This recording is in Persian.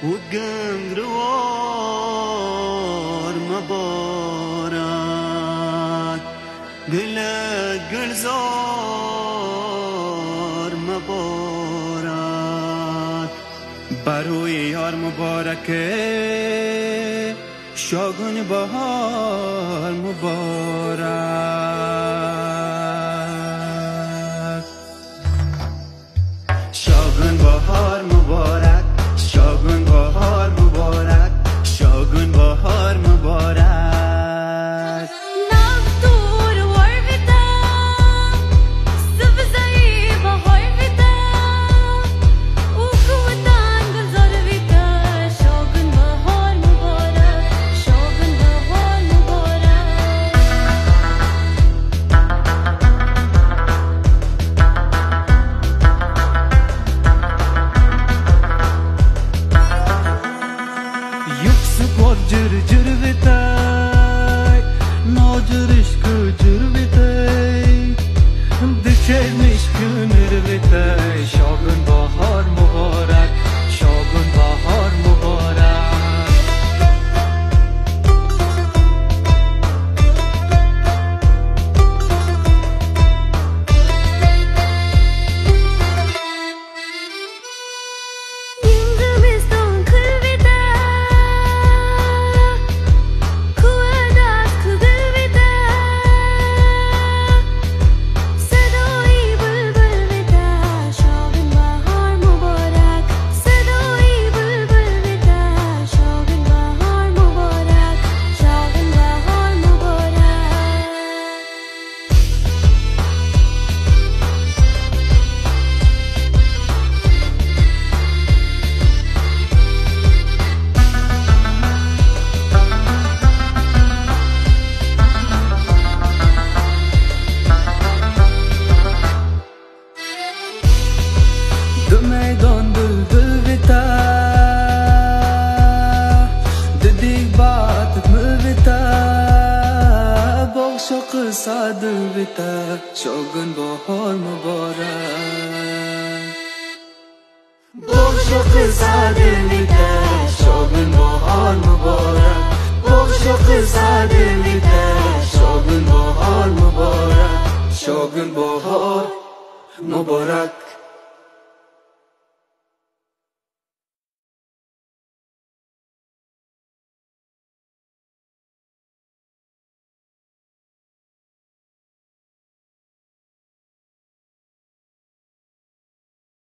وقمروار مبارك دلك گلزار مبارک بروی یار مبارکه شاگون بهار مبارک شاگون بهار مبارک شاگون بهار مبارک شاگون بهار مبارک جر جر بتای ناجرش کو جر بتای دکرمش کنر بتای شاگون بهار مبارک شاگون بهار مبارک میدان دل دل بیتا دیگ بات مل بیتا بخش قصه دل بیتا شاگون بهار مبارک بخش قصه دل بیتا شاگون بهار مبارک بخش قصه دل بیتا شاگون بهار مبارک شاگون بهار مبارک